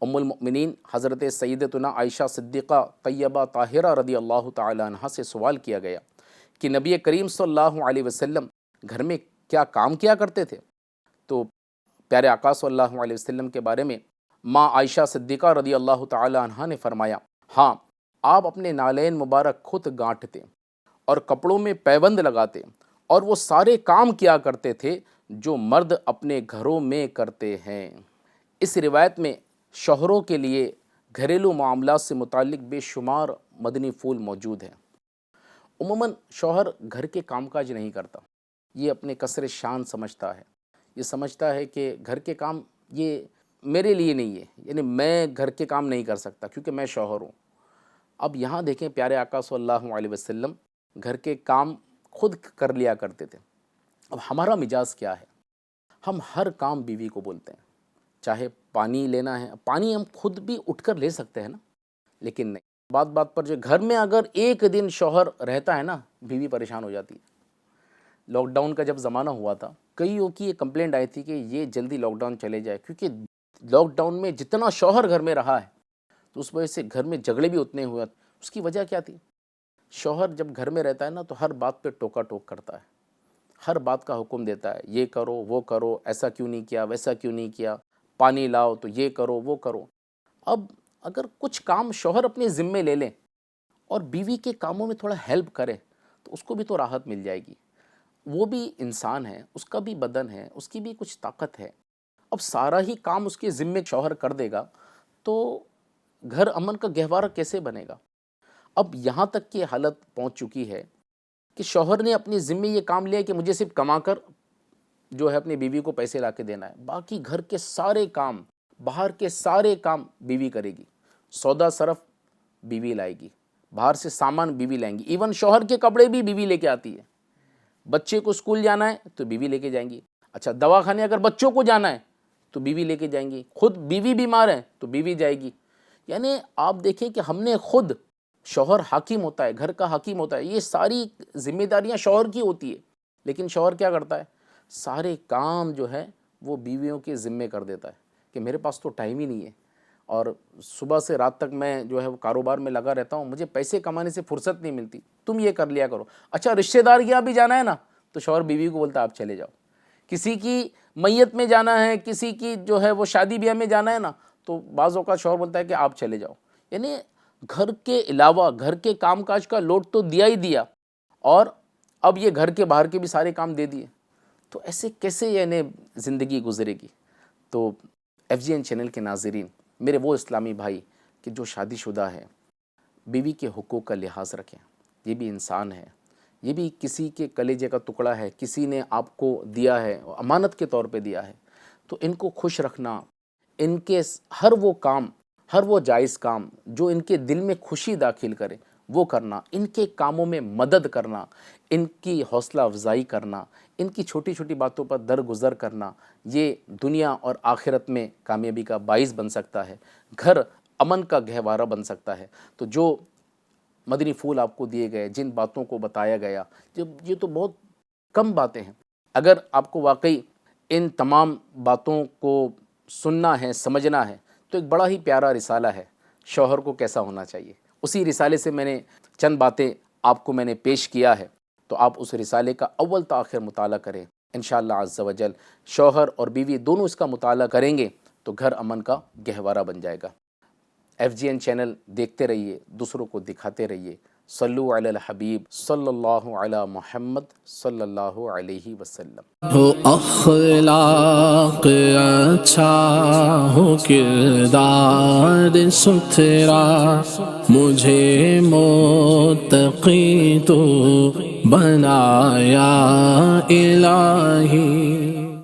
ام المؤمنین حضرت سیدتنا عائشہ صدیقہ طیبہ طاہرہ رضی اللہ تعالی عنہ سے سوال کیا گیا کہ نبی کریم صلی اللہ علیہ وسلم گھر میں کیا کام کیا کرتے تھے؟ تو پیارے آقا صلی اللہ علیہ وسلم کے بارے میں ماں عائشہ صدیقہ رضی اللہ تعالی عنہ نے فرمایا، ہاں آپ اپنے نالین مبارک خود گانٹھتے اور کپڑوں میں پیوند لگاتے اور وہ سارے کام کیا کرتے تھے جو مرد اپنے گھروں میں کرتے ہیں۔ اس روایت میں شوہروں کے لیے گھریلو معاملات سے متعلق بے شمار مدنی پھول موجود ہیں۔ عموماً شوہر گھر کے کام کاج نہیں کرتا، یہ اپنے کسر شان سمجھتا ہے، یہ سمجھتا ہے کہ گھر کے کام یہ میرے لیے نہیں ہے، یعنی میں گھر کے کام نہیں کر سکتا کیونکہ میں شوہر ہوں۔ اب یہاں دیکھیں پیارے آقا صلی اللہ علیہ وسلم گھر کے کام خود کر لیا کرتے تھے۔ اب ہمارا مزاج کیا ہے؟ ہم ہر کام بیوی کو بولتے ہیں، چاہے پانی لینا ہے، پانی ہم خود بھی اٹھ کر لے سکتے ہیں نا، لیکن نہیں، بات بات پر جو گھر میں اگر ایک دن شوہر رہتا ہے نا، بیوی پریشان ہو جاتی ہے۔ لاک ڈاؤن کا جب زمانہ ہوا تھا، کئیوں کی یہ کمپلینٹ آئی تھی کہ یہ جلدی لاک ڈاؤن چلے جائے، کیونکہ لاک ڈاؤن میں جتنا شوہر گھر میں رہا ہے تو اس وجہ سے گھر میں جھگڑے بھی اتنے ہوئے۔ اس کی وجہ کیا تھی؟ شوہر جب گھر میں رہتا ہے نا تو ہر بات پہ ٹوکا ٹوک کرتا ہے، ہر بات کا حکم دیتا ہے، یہ کرو وہ کرو، ایسا کیوں نہیں کیا، ویسا کیوں نہیں کیا، پانی لاؤ تو یہ کرو وہ کرو۔ اب اگر کچھ کام شوہر اپنے ذمے لے لیں اور بیوی کے کاموں میں تھوڑا ہیلپ کرے تو اس کو بھی تو راحت مل جائے گی۔ وہ بھی انسان ہے، اس کا بھی بدن ہے، اس کی بھی کچھ طاقت ہے۔ اب سارا ہی کام اس کے ذمے شوہر کر دے گا تو گھر امن کا گہوارہ کیسے بنے گا؟ اب یہاں تک کی حالت پہنچ چکی ہے کہ شوہر نے اپنے ذمے یہ کام لیا کہ مجھے صرف کما کر جو ہے اپنی بیوی کو پیسے لا کے دینا ہے، باقی گھر کے سارے کام، باہر کے سارے کام بیوی کرے گی، سودا صرف بیوی لائے گی، باہر سے سامان بیوی لائیں گی، ایون شوہر کے کپڑے بھی بیوی لے کے آتی ہے۔ بچے کو اسکول جانا ہے تو بیوی لے کے جائیں گی، اچھا دواخانے اگر بچوں کو جانا ہے تو بیوی لے کے جائیں گی، خود بیوی بیمار ہے تو بیوی جائے گی۔ یعنی آپ دیکھیں کہ ہم نے خود، شوہر حاکم ہوتا ہے، گھر کا حاکم ہوتا ہے، یہ ساری ذمہ داریاں شوہر کی ہوتی ہے، لیکن شوہر کیا کرتا ہے؟ سارے کام جو ہے وہ بیویوں کے ذمے کر دیتا ہے کہ میرے پاس تو ٹائم ہی نہیں ہے، اور صبح سے رات تک میں جو ہے وہ کاروبار میں لگا رہتا ہوں، مجھے پیسے کمانے سے فرصت نہیں ملتی، تم یہ کر لیا کرو۔ اچھا رشتہ دار کے یہاں بھی جانا ہے نا تو شوہر بیوی کو بولتا ہے آپ چلے جاؤ، کسی کی میت میں جانا ہے، کسی کی جو ہے وہ شادی بیاہ میں جانا ہے نا تو بعض اوقات شوہر بولتا ہے کہ آپ چلے جاؤ۔ یعنی گھر کے علاوہ گھر کے کام کاج کا لوڈ تو دیا ہی دیا، اور اب یہ گھر کے باہر کے بھی سارے کام دے دیے، تو ایسے کیسے یعنی زندگی گزرے گی؟ تو ایف جی این چینل کے ناظرین، میرے وہ اسلامی بھائی کہ جو شادی شدہ ہیں، بیوی کے حقوق کا لحاظ رکھیں، یہ بھی انسان ہے، یہ بھی کسی کے کلیجے کا ٹکڑا ہے، کسی نے آپ کو دیا ہے، امانت کے طور پہ دیا ہے، تو ان کو خوش رکھنا، ان کے ہر وہ کام، ہر وہ جائز کام جو ان کے دل میں خوشی داخل کرے وہ کرنا، ان کے کاموں میں مدد کرنا، ان کی حوصلہ افزائی کرنا، ان کی چھوٹی چھوٹی باتوں پر درگزر کرنا، یہ دنیا اور آخرت میں کامیابی کا باعث بن سکتا ہے، گھر امن کا گہوارہ بن سکتا ہے۔ تو جو مدنی پھول آپ کو دیے گئے، جن باتوں کو بتایا گیا، یہ تو بہت کم باتیں ہیں، اگر آپ کو واقعی ان تمام باتوں کو سننا ہے، سمجھنا ہے، تو ایک بڑا ہی پیارا رسالہ ہے شوہر کو کیسا ہونا چاہیے، اسی رسالے سے میں نے چند باتیں آپ کو میں نے پیش کیا ہے، تو آپ اس رسالے کا اول تا آخر مطالعہ کریں، انشاءاللہ عز و جل شوہر اور بیوی دونوں اس کا مطالعہ کریں گے تو گھر امن کا گہوارہ بن جائے گا۔ FGN چینل دیکھتے رہیے، دوسروں کو دکھاتے رہیے۔ صلو علی الحبیب صلی اللہ علی محمد صلی اللہ علیہ وسلم۔ ہو اخلاق اچھا، ہو کردار ستھرا، مجھے متقی تو بنایا الہی۔